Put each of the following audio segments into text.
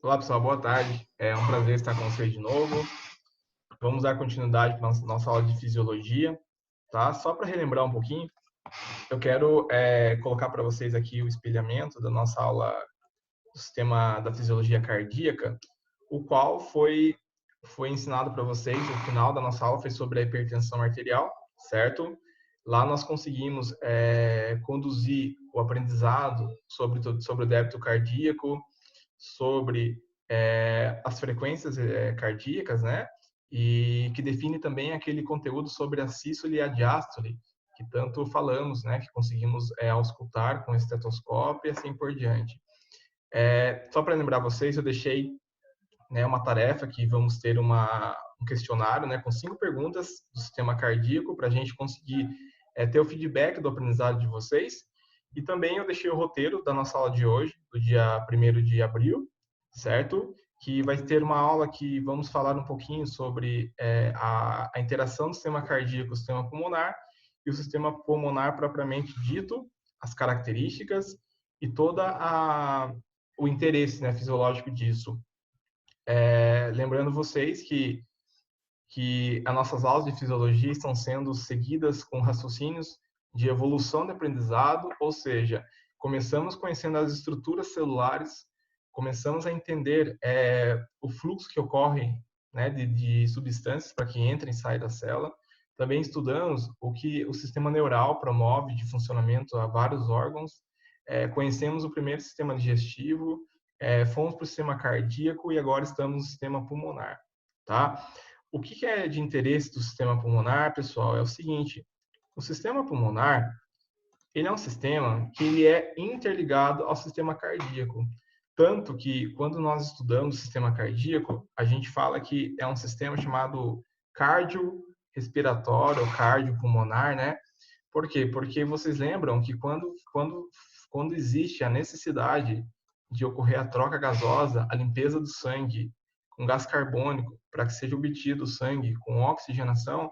Olá, pessoal, boa tarde. É um prazer estar com vocês de novo. Vamos dar continuidade para a nossa aula de fisiologia, tá? Só para relembrar um pouquinho, eu quero colocar para vocês aqui o espelhamento da nossa aula do sistema da fisiologia cardíaca, o qual foi ensinado para vocês. O final da nossa aula foi sobre a hipertensão arterial, certo? Lá nós conseguimos conduzir o aprendizado sobre o débito cardíaco, sobre as frequências cardíacas, né? E que define também aquele conteúdo sobre a sístole e a diástole, que tanto falamos, né? Que conseguimos auscultar com o estetoscópio e assim por diante. Só para lembrar vocês, eu deixei, né, uma tarefa que vamos ter um questionário, né, com 5 perguntas do sistema cardíaco para a gente conseguir ter o feedback do aprendizado de vocês. E também eu deixei o roteiro da nossa aula de hoje, do dia 1º de abril, certo? Que vai ter uma aula que vamos falar um pouquinho sobre a interação do sistema cardíaco com o sistema pulmonar e o sistema pulmonar propriamente dito, as características e o interesse, né, fisiológico disso. Lembrando vocês que as nossas aulas de fisiologia estão sendo seguidas com raciocínios de evolução de aprendizado, ou seja, começamos conhecendo as estruturas celulares, começamos a entender o fluxo que ocorre, né, de substâncias para que entrem e saiam da célula. Também estudamos o que o sistema neural promove de funcionamento a vários órgãos. Conhecemos o primeiro sistema digestivo, fomos para o sistema cardíaco e agora estamos no sistema pulmonar, tá? O que é de interesse do sistema pulmonar, pessoal, é o seguinte: o sistema pulmonar, ele é um sistema que ele é interligado ao sistema cardíaco. Tanto que, quando nós estudamos o sistema cardíaco, a gente fala que é um sistema chamado cardiorrespiratório ou cardiopulmonar, né? Por quê? Porque vocês lembram que quando existe a necessidade de ocorrer a troca gasosa, a limpeza do sangue com gás carbônico, para que seja obtido o sangue com oxigenação,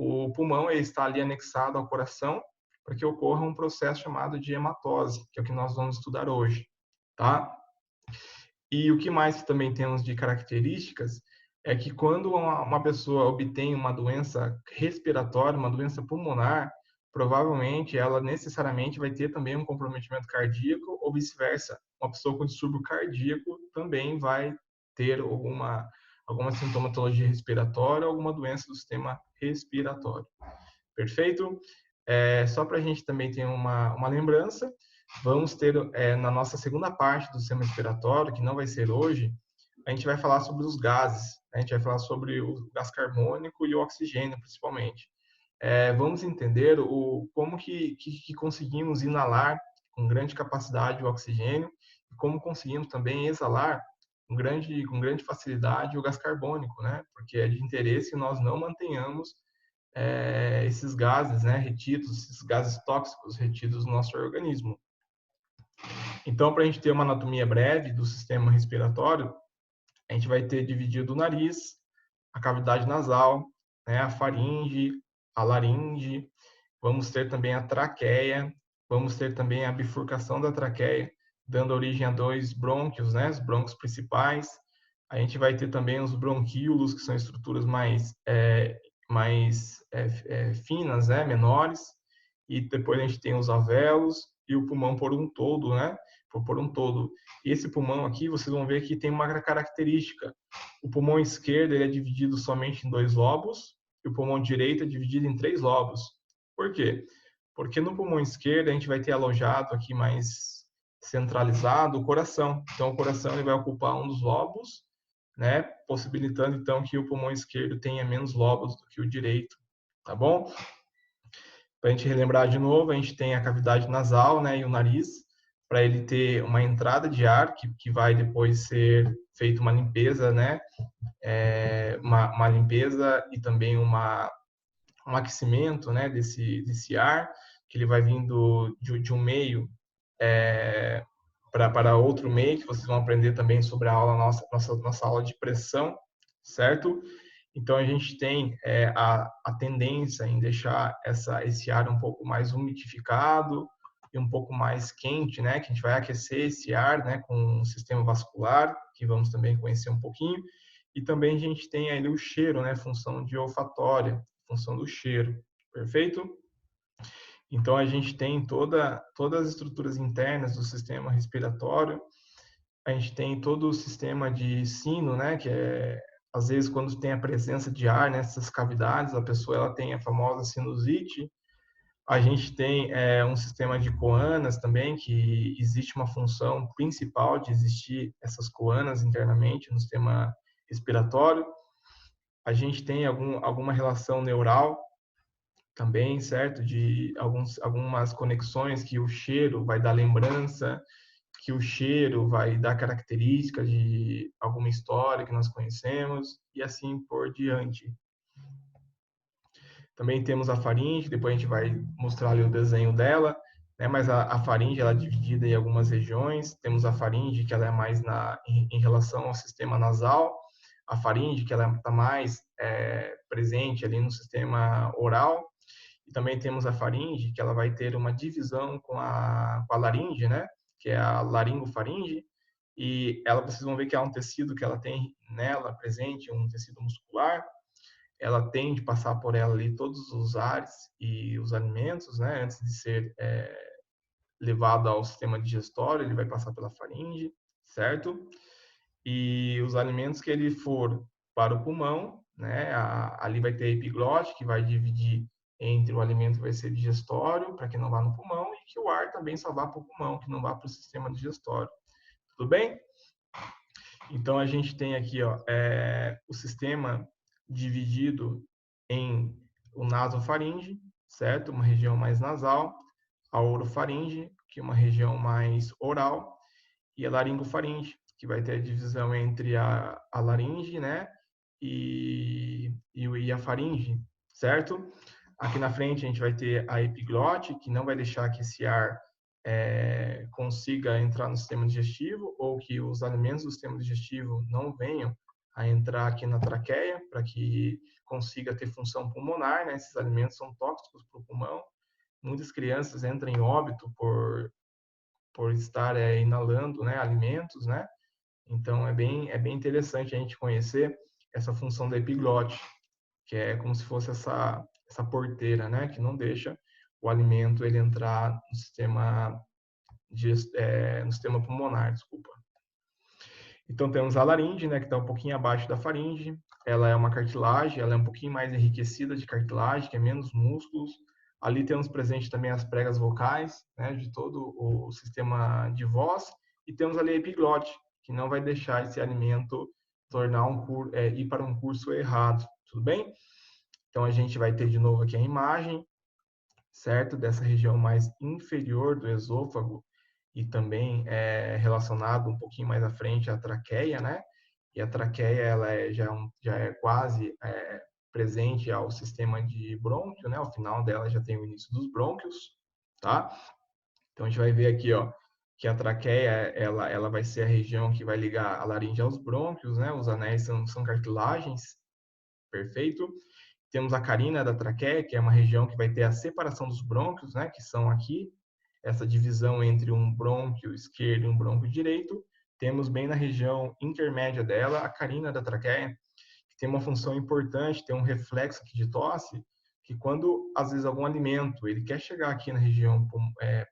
o pulmão está ali anexado ao coração para que ocorra um processo chamado de hematose, que é o que nós vamos estudar hoje, tá? E o que mais que também temos de características é que quando uma pessoa obtém uma doença respiratória, uma doença pulmonar, provavelmente ela necessariamente vai ter também um comprometimento cardíaco ou vice-versa. Uma pessoa com distúrbio cardíaco também vai ter alguma sintomatologia respiratória, alguma doença do sistema respiratório. Perfeito? Só para a gente também ter uma lembrança, vamos ter na nossa segunda parte do sistema respiratório, que não vai ser hoje, a gente vai falar sobre os gases, né? A gente vai falar sobre o gás carbônico e o oxigênio, principalmente. Vamos entender como que conseguimos inalar com grande capacidade o oxigênio e como conseguimos também exalar com grande facilidade o gás carbônico, né? Porque é de interesse que nós não mantenhamos esses gases, né, retidos, esses gases tóxicos retidos no nosso organismo. Então, para a gente ter uma anatomia breve do sistema respiratório, a gente vai ter dividido o nariz, a cavidade nasal, né, a faringe, a laringe, vamos ter também a traqueia, vamos ter também a bifurcação da traqueia, dando origem a 2 brônquios, né, os brônquios principais. A gente vai ter também os bronquíolos, que são estruturas mais finas, né, menores, e depois a gente tem os alvéolos e o pulmão por um todo, né? Por um todo. Esse pulmão aqui, vocês vão ver que tem uma característica. O pulmão esquerdo ele é dividido somente em 2 lobos e o pulmão direito é dividido em 3 lobos. Por quê? Porque no pulmão esquerdo a gente vai ter alojado aqui mais centralizado o coração. Então o coração ele vai ocupar um dos lobos, né, possibilitando então que o pulmão esquerdo tenha menos lobos do que o direito, tá bom? Para a gente relembrar de novo, a gente tem a cavidade nasal, né, e o nariz, para ele ter uma entrada de ar que vai depois ser feita uma limpeza, né, uma limpeza e também um aquecimento, né, desse ar, que ele vai vindo de um meio para outro meio, que vocês vão aprender também sobre a aula nossa aula de pressão, certo? Então a gente tem a tendência em deixar esse ar um pouco mais umidificado, e um pouco mais quente, né, que a gente vai aquecer esse ar, né, com o sistema vascular, que vamos também conhecer um pouquinho. E também a gente tem ali o cheiro, né, função de olfatória, função do cheiro, perfeito? Então a gente tem todas as estruturas internas do sistema respiratório, a gente tem todo o sistema de sino, né, que é às vezes quando tem a presença de ar nessas cavidades, a pessoa ela tem a famosa sinusite. A gente tem um sistema de coanas também, que existe uma função principal de existir essas coanas internamente no sistema respiratório. A gente tem alguma relação neural também, certo? De algumas conexões que o cheiro vai dar lembrança, que o cheiro vai dar características de alguma história que nós conhecemos e assim por diante. Também temos a faringe, depois a gente vai mostrar ali o desenho dela, né? Mas a faringe ela é dividida em algumas regiões. Temos a faringe que ela é mais em relação ao sistema nasal, a faringe que ela está mais presente ali no sistema oral. E também temos a faringe que ela vai ter uma divisão com a laringe, né? Que é a laringofaringe. E ela, vocês vão ver que é um tecido que ela tem nela presente, um tecido muscular. Ela tem de passar por ela ali todos os ares e os alimentos, né? Antes de ser levado ao sistema digestório, ele vai passar pela faringe, certo? E os alimentos que ele for para o pulmão, né? Ali vai ter a epiglote, que vai dividir entre o alimento que vai ser digestório, para que não vá no pulmão, e que o ar também só vá para o pulmão, que não vá para o sistema digestório. Tudo bem? Então, a gente tem aqui o sistema dividido em o nasofaringe, certo? Uma região mais nasal, a orofaringe, que é uma região mais oral, e a laringofaringe, que vai ter a divisão entre a laringe, né? E a faringe, certo? Aqui na frente a gente vai ter a epiglote, que não vai deixar que esse ar consiga entrar no sistema digestivo ou que os alimentos do sistema digestivo não venham a entrar aqui na traqueia para que consiga ter função pulmonar, né? Esses alimentos são tóxicos para o pulmão. Muitas crianças entram em óbito por estar inalando, né, alimentos, né? Então é bem interessante a gente conhecer essa função da epiglote, que é como se fosse essa porteira, né, que não deixa o alimento ele entrar no sistema no sistema pulmonar, desculpa. Então temos a laringe, né, que está um pouquinho abaixo da faringe. Ela é uma cartilagem, ela é um pouquinho mais enriquecida de cartilagem, que é menos músculos. Ali temos presente também as pregas vocais, né, de todo o sistema de voz. E temos ali a epiglote, que não vai deixar esse alimento ir para um curso errado. Tudo bem? Então a gente vai ter de novo aqui a imagem, certo? Dessa região mais inferior do esôfago, e também é relacionado um pouquinho mais à frente à traqueia, né? E a traqueia ela já é quase presente ao sistema de brônquio, né? Ao final dela já tem o início dos brônquios, tá? Então a gente vai ver aqui, ó, que a traqueia ela vai ser a região que vai ligar a laringe aos brônquios, né? Os anéis são cartilagens, perfeito? Temos a carina da traqueia, que é uma região que vai ter a separação dos brônquios, né? Que são aqui essa divisão entre um brônquio esquerdo e um brônquio direito. Temos bem na região intermédia dela a carina da traqueia, que tem uma função importante, tem um reflexo aqui de tosse, que quando às vezes algum alimento ele quer chegar aqui na região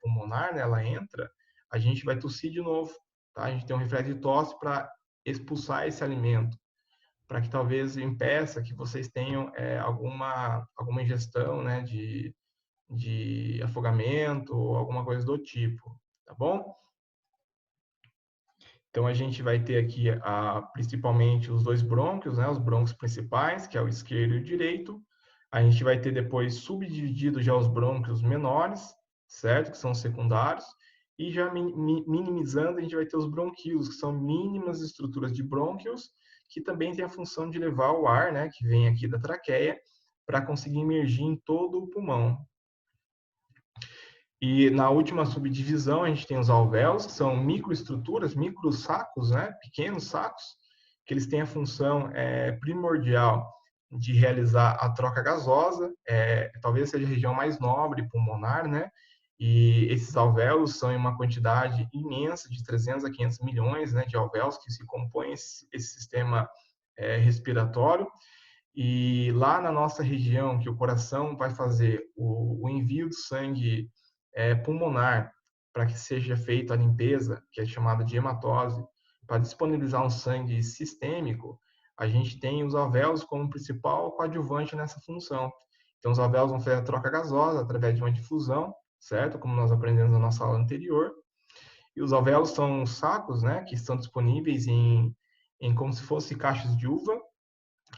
pulmonar, né, ela entra, a gente vai tossir de novo, tá? A gente tem um reflexo de tosse para expulsar esse alimento, para que talvez impeça que vocês tenham alguma ingestão, né, de afogamento ou alguma coisa do tipo, tá bom? Então a gente vai ter aqui principalmente os dois brônquios, né, os brônquios principais, que é o esquerdo e o direito. A gente vai ter depois subdividido já os brônquios menores, certo? Que são secundários. E já minimizando, a gente vai ter os bronquíolos, que são mínimas estruturas de brônquios, que também tem a função de levar o ar, né, que vem aqui da traqueia, para conseguir emergir em todo o pulmão. E na última subdivisão, a gente tem os alvéolos, que são microestruturas, microsacos, né? Pequenos sacos, que eles têm a função primordial de realizar a troca gasosa, talvez seja a região mais nobre pulmonar, né? E esses alvéolos são em uma quantidade imensa de 300 a 500 milhões, né, de alvéolos que se compõem esse sistema respiratório. E lá na nossa região, que o coração vai fazer o envio do sangue pulmonar para que seja feita a limpeza, que é chamada de hematose, para disponibilizar um sangue sistêmico, a gente tem os alvéolos como principal coadjuvante nessa função. Então, os alvéolos vão fazer a troca gasosa através de uma difusão, certo? Como nós aprendemos na nossa aula anterior. E os alvéolos são sacos, né, que estão disponíveis em como se fossem caixas de uva,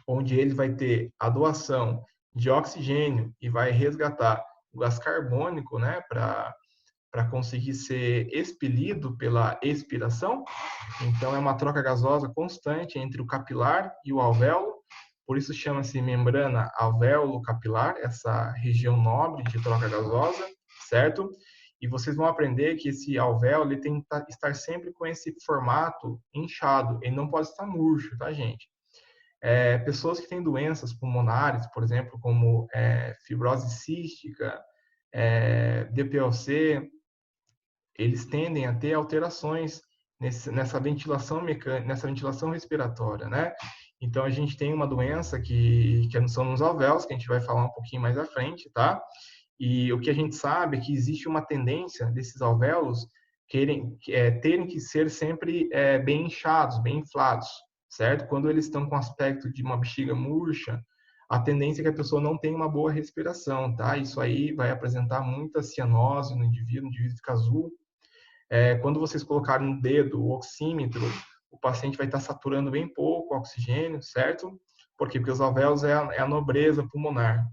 onde ele vai ter a doação de oxigênio e vai resgatar o gás carbônico, né, para conseguir ser expelido pela expiração. Então, é uma troca gasosa constante entre o capilar e o alvéolo, por isso chama-se membrana alvéolo-capilar, essa região nobre de troca gasosa, certo? E vocês vão aprender que esse alvéolo ele tem que estar sempre com esse formato inchado, ele não pode estar murcho, tá, gente? Pessoas que têm doenças pulmonares, por exemplo, como fibrose cística, DPOC, eles tendem a ter alterações nessa ventilação mecânica, nessa ventilação respiratória, né? Então, a gente tem uma doença que são nos alvéolos, que a gente vai falar um pouquinho mais à frente, tá? E o que a gente sabe é que existe uma tendência desses alvéolos terem que ser sempre bem inchados, bem inflados, certo? Quando eles estão com aspecto de uma bexiga murcha, a tendência é que a pessoa não tenha uma boa respiração, tá? Isso aí vai apresentar muita cianose no indivíduo, o indivíduo fica azul. Quando vocês colocarem no dedo o oxímetro, o paciente vai estar saturando bem pouco o oxigênio, certo? Por quê? Porque os alvéolos é a nobreza pulmonar.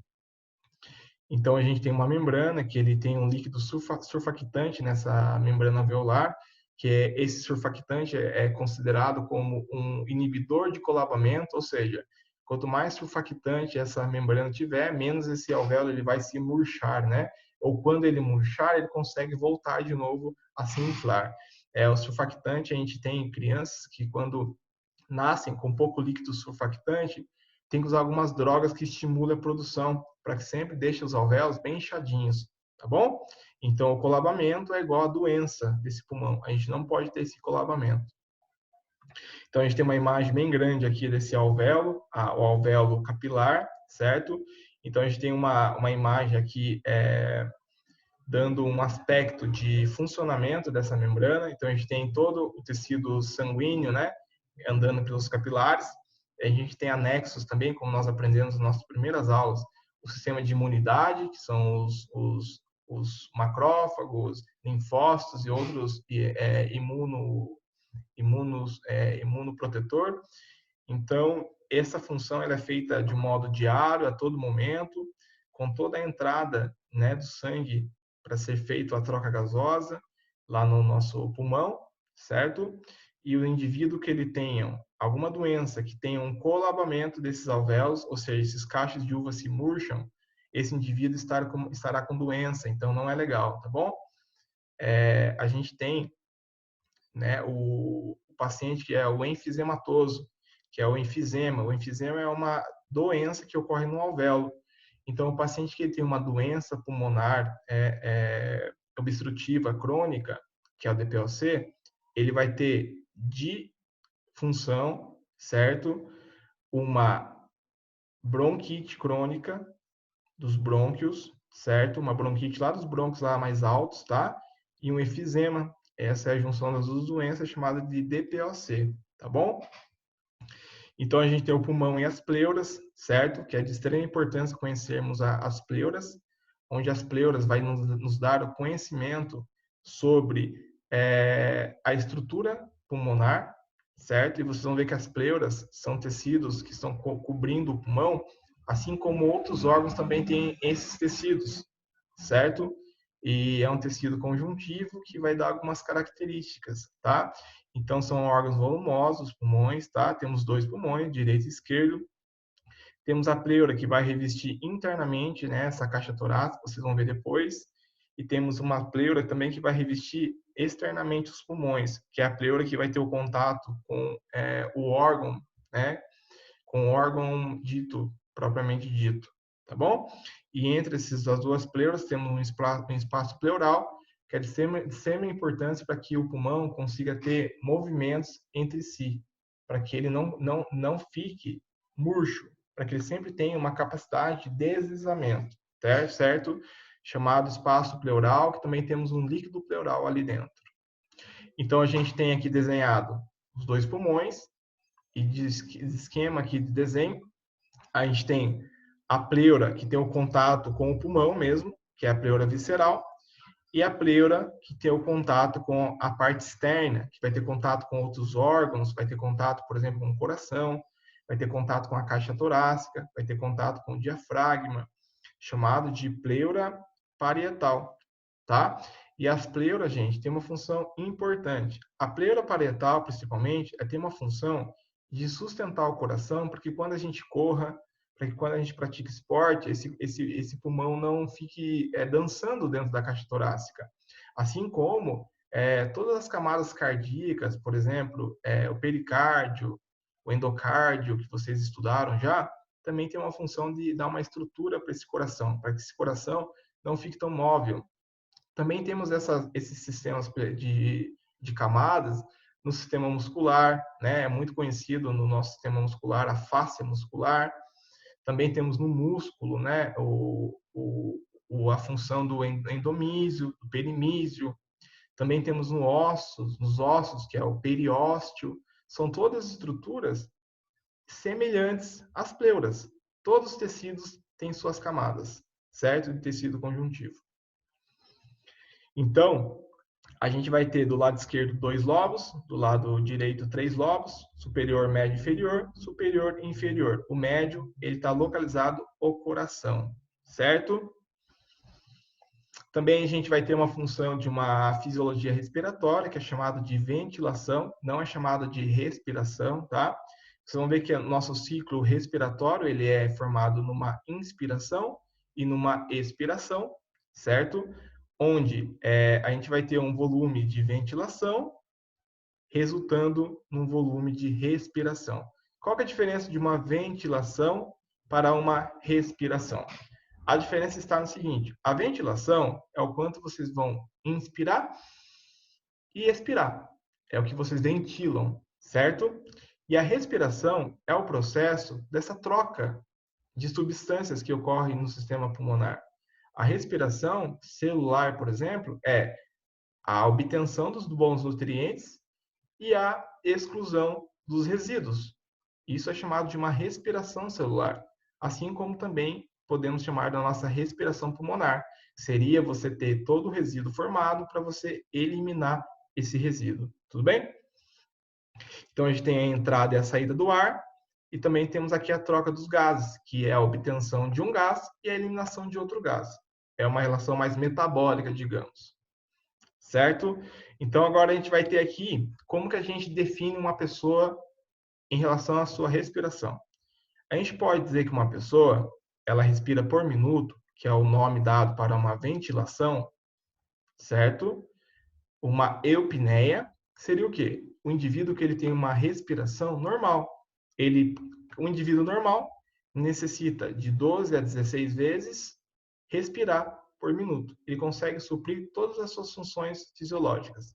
Então, a gente tem uma membrana que ele tem um líquido surfactante nessa membrana alveolar, que esse surfactante é considerado como um inibidor de colapamento, ou seja, quanto mais surfactante essa membrana tiver, menos esse alvéolo ele vai se murchar, né? Ou quando ele murchar, ele consegue voltar de novo a se inflar. O surfactante, a gente tem crianças que quando nascem com pouco líquido surfactante, tem que usar algumas drogas que estimulam a produção, para que sempre deixe os alvéolos bem inchadinhos, tá bom? Então, o colabamento é igual à doença desse pulmão. A gente não pode ter esse colabamento. Então, a gente tem uma imagem bem grande aqui desse alvéolo, o alvéolo capilar, certo? Então, a gente tem uma imagem aqui dando um aspecto de funcionamento dessa membrana. Então, a gente tem todo o tecido sanguíneo, né, andando pelos capilares. A gente tem anexos também, como nós aprendemos nas nossas primeiras aulas, o sistema de imunidade, que são os macrófagos, linfócitos e outros imunoprotetor. Então, essa função ela é feita de modo diário, a todo momento, com toda a entrada, né, do sangue para ser feito a troca gasosa lá no nosso pulmão, certo? E o indivíduo que ele tenha alguma doença, que tenha um colapamento desses alvéolos, ou seja, esses cachos de uva se murcham, esse indivíduo estará com doença, então não é legal, tá bom? A gente tem, né, o paciente que é o enfisematoso, que é o enfisema. O enfisema é uma doença que ocorre no alvéolo. Então, o paciente que tem uma doença pulmonar obstrutiva crônica, que é o DPOC, ele vai ter de função, certo? Uma bronquite crônica dos brônquios, certo? Uma bronquite lá dos brônquios lá mais altos, tá? E um enfisema. Essa é a junção das duas doenças chamada de DPOC, tá bom? Então, a gente tem o pulmão e as pleuras, certo? Que é de extrema importância conhecermos as pleuras, onde as pleuras vai nos dar o conhecimento sobre a estrutura pulmonar, certo? E vocês vão ver que as pleuras são tecidos que estão cobrindo o pulmão, assim como outros órgãos também têm esses tecidos, certo? E é um tecido conjuntivo que vai dar algumas características, tá? Então, são órgãos volumosos, pulmões, tá? Temos dois pulmões, direito e esquerdo. Temos a pleura, que vai revestir internamente, né, essa caixa torácica, vocês vão ver depois. E temos uma pleura também que vai revestir externamente os pulmões, que é a pleura que vai ter o contato com o órgão, né, com o órgão dito, propriamente dito. tá bom? E entre essas duas pleuras temos um espaço pleural, que é de extrema importância para que o pulmão consiga ter movimentos entre si, para que ele não fique murcho, para que ele sempre tenha uma capacidade de deslizamento, certo? Chamado espaço pleural, que também temos um líquido pleural ali dentro. Então, a gente tem aqui desenhado os dois pulmões, e de esquema aqui de desenho, a gente tem a pleura, que tem o contato com o pulmão mesmo, que é a pleura visceral, e a pleura, que tem o contato com a parte externa, que vai ter contato com outros órgãos, vai ter contato, por exemplo, com o coração, vai ter contato com a caixa torácica, vai ter contato com o diafragma, chamado de pleura parietal, tá? E as pleuras, gente, tem uma função importante. A pleura parietal, principalmente, tem uma função de sustentar o coração, porque quando a gente corra, para que quando a gente pratica esporte, esse pulmão não fique dançando dentro da caixa torácica. Assim como todas as camadas cardíacas, por exemplo, o pericárdio, o endocárdio, que vocês estudaram já, também tem uma função de dar uma estrutura para esse coração, para que esse coração não fique tão móvel. Também temos esses sistemas de camadas no sistema muscular, né? É muito conhecido no nosso sistema muscular a fáscia muscular. Também temos no músculo, né? A função do endomísio, do perimísio. Também temos nos ossos, que é o periósteo. São todas estruturas semelhantes às pleuras. Todos os tecidos têm suas camadas, certo? De tecido conjuntivo. Então, a gente vai ter do lado esquerdo 2 lobos, do lado direito 3 lobos, superior, médio, inferior, superior e inferior. O médio, ele está localizado no coração, certo? Também a gente vai ter uma função de uma fisiologia respiratória, que é chamada de ventilação, não é chamada de respiração, tá? Vocês vão ver que o nosso ciclo respiratório, ele é formado numa inspiração e numa expiração, certo? Onde a gente vai ter um volume de ventilação resultando num volume de respiração. Qual que é a diferença de uma ventilação para uma respiração? A diferença está no seguinte: a ventilação é o quanto vocês vão inspirar e expirar. É o que vocês ventilam, certo? E a respiração é o processo dessa troca de substâncias que ocorre no sistema pulmonar. A respiração celular, por exemplo, é a obtenção dos bons nutrientes e a exclusão dos resíduos. Isso é chamado de uma respiração celular, assim como também podemos chamar da nossa respiração pulmonar. Seria você ter todo o resíduo formado para você eliminar esse resíduo. Tudo bem? Então, a gente tem a entrada e a saída do ar, e também temos aqui a troca dos gases, que é a obtenção de um gás e a eliminação de outro gás. É uma relação mais metabólica, digamos. Certo? Então, agora a gente vai ter aqui como que a gente define uma pessoa em relação à sua respiração. A gente pode dizer que uma pessoa, ela respira por minuto, que é o nome dado para uma ventilação, certo? Uma eupneia seria o quê? O indivíduo que ele tem uma respiração normal. O indivíduo normal necessita de 12 a 16 vezes respirar por minuto. Ele consegue suprir todas as suas funções fisiológicas.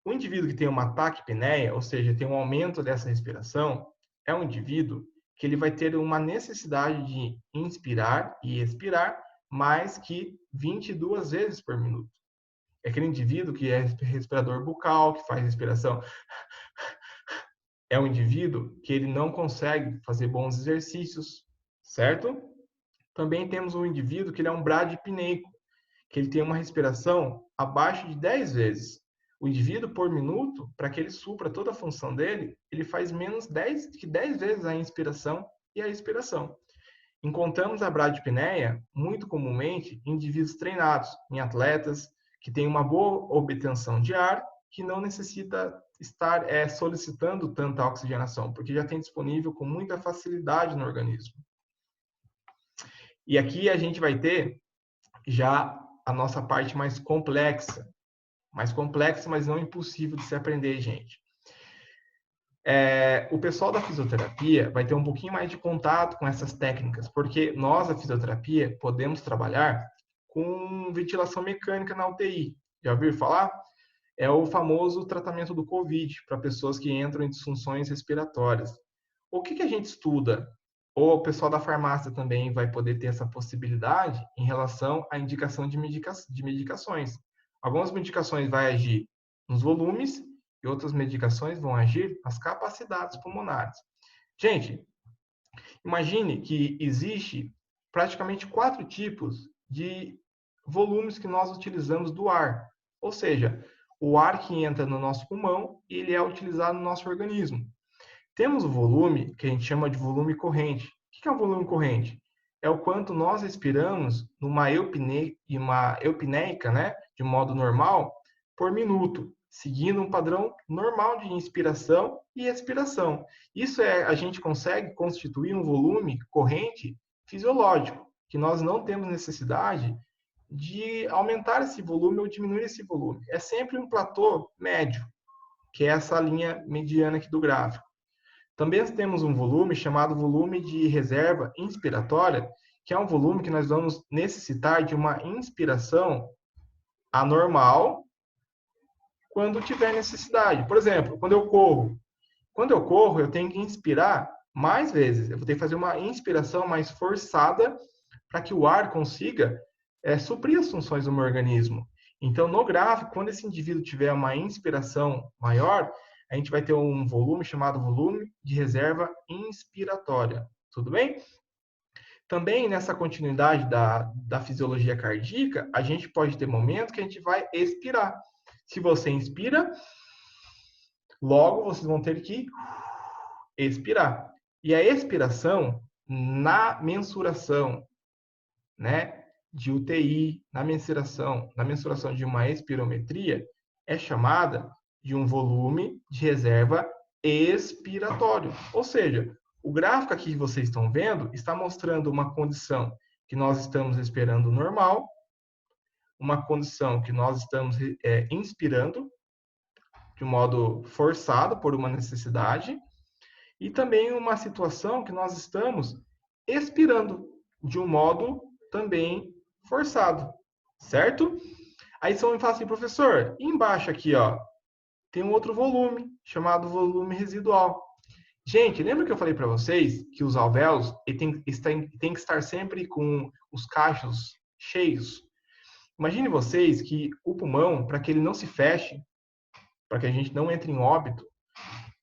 O indivíduo que tem uma taquipneia, ou seja, tem um aumento dessa respiração, é um indivíduo que ele vai ter uma necessidade de inspirar e expirar mais que 22 vezes por minuto. É aquele indivíduo que é respirador bucal, que faz respiração. É um indivíduo que ele não consegue fazer bons exercícios, certo? Também temos um indivíduo que ele é um bradipneico, que ele tem uma respiração abaixo de 10 vezes. O indivíduo, por minuto, para que ele supra toda a função dele, ele faz menos que 10 vezes a inspiração e a expiração. Encontramos a bradipneia, muito comumente, em indivíduos treinados, em atletas que têm uma boa obtenção de ar, que não necessita estar solicitando tanta oxigenação, porque já tem disponível com muita facilidade no organismo. E aqui a gente vai ter já a nossa parte mais complexa, mas não impossível de se aprender, gente. O pessoal da fisioterapia vai ter um pouquinho mais de contato com essas técnicas, porque nós, da fisioterapia, podemos trabalhar com ventilação mecânica na UTI. Já ouviu falar? É o famoso tratamento do COVID para pessoas que entram em disfunções respiratórias. O que a gente estuda? Ou o pessoal da farmácia também vai poder ter essa possibilidade em relação à indicação de medicações. Algumas medicações vão agir nos volumes e outras medicações vão agir nas capacidades pulmonares. Gente, imagine que existe praticamente 4 tipos de volumes que nós utilizamos do ar. Ou seja, o ar que entra no nosso pulmão, ele é utilizado no nosso organismo. Temos o volume que a gente chama de volume corrente. O que é um volume corrente? É o quanto nós respiramos numa eupneica, né, de modo normal, por minuto, seguindo um padrão normal de inspiração e expiração. Isso a gente consegue constituir um volume corrente fisiológico, que nós não temos necessidade de aumentar esse volume ou diminuir esse volume. É sempre um platô médio, que é essa linha mediana aqui do gráfico. Também temos um volume chamado volume de reserva inspiratória, que é um volume que nós vamos necessitar de uma inspiração anormal quando tiver necessidade. Por exemplo, quando eu corro, eu tenho que inspirar mais vezes. Eu vou ter que fazer uma inspiração mais forçada para que o ar consiga suprir as funções do meu organismo. Então, no gráfico, quando esse indivíduo tiver uma inspiração maior, a gente vai ter um volume chamado volume de reserva inspiratória. Tudo bem? Também nessa continuidade da fisiologia cardíaca, a gente pode ter momentos que a gente vai expirar. Se você inspira, logo vocês vão ter que expirar. E a expiração, na mensuração, né, de UTI, na mensuração de uma espirometria, é chamada de um volume de reserva expiratório. Ou seja, o gráfico aqui que vocês estão vendo está mostrando uma condição que nós estamos esperando normal, uma condição que nós estamos inspirando de um modo forçado por uma necessidade, e também uma situação que nós estamos expirando de um modo também forçado, certo? Aí você vai falar assim, professor, e embaixo aqui, ó, tem um outro volume, chamado volume residual. Gente, lembra que eu falei para vocês que os alvéolos tem que estar sempre com os cachos cheios? Imagine vocês que o pulmão, para que ele não se feche, para que a gente não entre em óbito,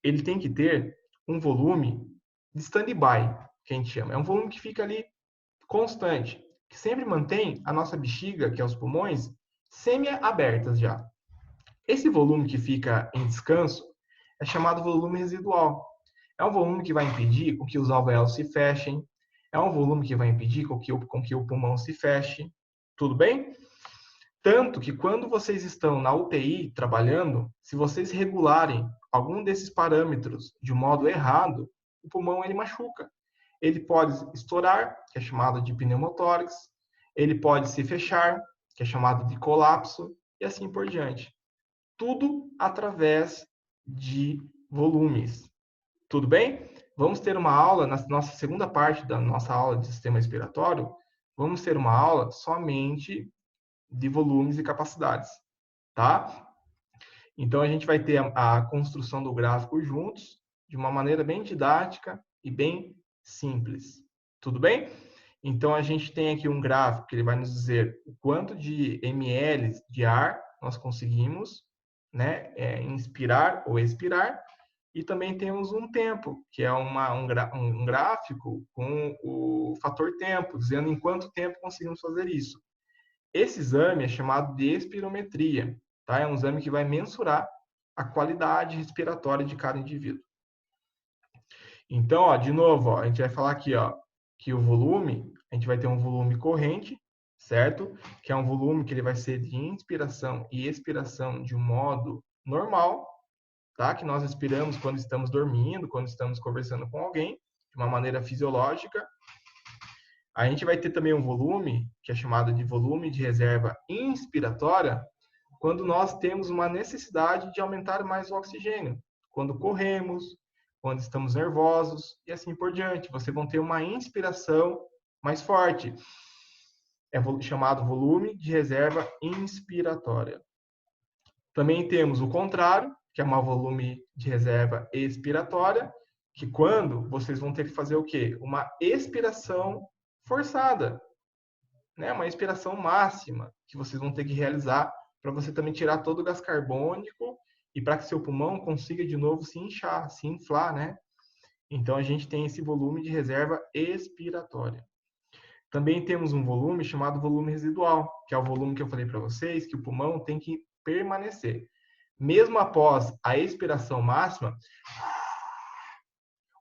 ele tem que ter um volume de stand-by, que a gente chama. É um volume que fica ali constante, que sempre mantém a nossa bexiga, que é os pulmões, semi-abertas já. Esse volume que fica em descanso é chamado volume residual. É um volume que vai impedir com que os alvéolos se fechem, é um volume que vai impedir com que o pulmão se feche. Tudo bem? Tanto que quando vocês estão na UTI trabalhando, se vocês regularem algum desses parâmetros de modo errado, o pulmão ele machuca. Ele pode estourar, que é chamado de pneumotórax, ele pode se fechar, que é chamado de colapso, e assim por diante. Tudo através de volumes. Tudo bem? Vamos ter uma aula, na nossa segunda parte da nossa aula de sistema respiratório, vamos ter uma aula somente de volumes e capacidades, tá? Então, a gente vai ter a construção do gráfico juntos, de uma maneira bem didática e bem simples. Tudo bem? Então, a gente tem aqui um gráfico que ele vai nos dizer o quanto de ml de ar nós conseguimos, né, inspirar ou expirar, e também temos um tempo, que é um gráfico com o fator tempo, dizendo em quanto tempo conseguimos fazer isso. Esse exame é chamado de espirometria, tá? É um exame que vai mensurar a qualidade respiratória de cada indivíduo. Então, ó, de novo, ó, a gente vai falar aqui, ó, que o volume, a gente vai ter um volume corrente, certo? Que é um volume que ele vai ser de inspiração e expiração de um modo normal, tá? Que nós expiramos quando estamos dormindo, quando estamos conversando com alguém, de uma maneira fisiológica. A gente vai ter também um volume, que é chamado de volume de reserva inspiratória, quando nós temos uma necessidade de aumentar mais o oxigênio. Quando corremos, quando estamos nervosos e assim por diante. Vocês vão ter uma inspiração mais forte. É chamado volume de reserva inspiratória. Também temos o contrário, que é um volume de reserva expiratória, que quando vocês vão ter que fazer o quê? Uma expiração forçada, né? Uma expiração máxima que vocês vão ter que realizar para você também tirar todo o gás carbônico e para que seu pulmão consiga de novo se inchar, se inflar, né? Então a gente tem esse volume de reserva expiratória. Também temos um volume chamado volume residual, que é o volume que eu falei para vocês, que o pulmão tem que permanecer. Mesmo após a expiração máxima,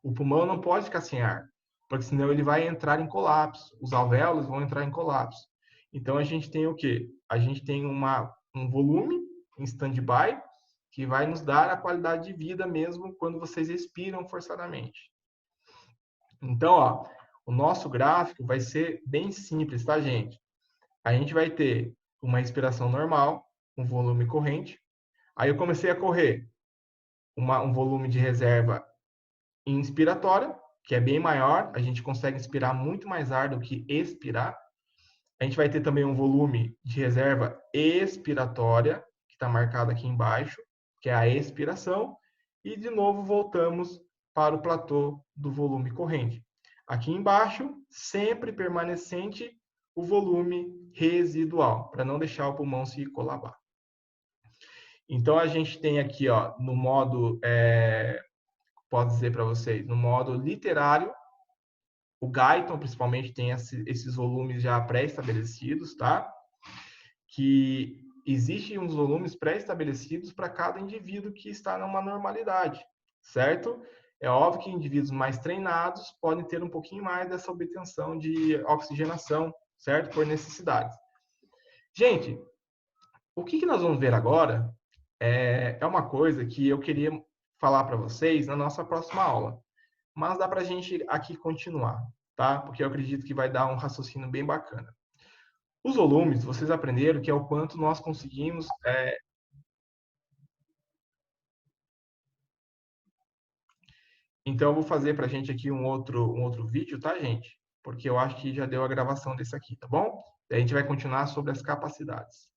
o pulmão não pode ficar sem ar, porque senão ele vai entrar em colapso. Os alvéolos vão entrar em colapso. Então a gente tem o quê? A gente tem um volume em stand-by que vai nos dar a qualidade de vida mesmo quando vocês expiram forçadamente. Então, ó, o nosso gráfico vai ser bem simples, tá, gente? A gente vai ter uma respiração normal, um volume corrente. Aí eu comecei a correr um volume de reserva inspiratória, que é bem maior, a gente consegue inspirar muito mais ar do que expirar. A gente vai ter também um volume de reserva expiratória, que está marcado aqui embaixo, que é a expiração. E, de novo, voltamos para o platô do volume corrente. Aqui embaixo, sempre permanecente, o volume residual, para não deixar o pulmão se colabar. Então, a gente tem aqui, ó, no modo, posso dizer para vocês, no modo literário, o Guyton, principalmente, tem esses volumes já pré-estabelecidos, tá? Que existem uns volumes pré-estabelecidos para cada indivíduo que está numa normalidade, certo? É óbvio que indivíduos mais treinados podem ter um pouquinho mais dessa obtenção de oxigenação, certo? Por necessidades. Gente, o que nós vamos ver agora é uma coisa que eu queria falar para vocês na nossa próxima aula. Mas dá para a gente aqui continuar, tá? Porque eu acredito que vai dar um raciocínio bem bacana. Os volumes, vocês aprenderam que é o quanto nós conseguimos... Então, eu vou fazer para a gente aqui um outro vídeo, tá, gente? Porque eu acho que já deu a gravação desse aqui, tá bom? Daí a gente vai continuar sobre as capacidades.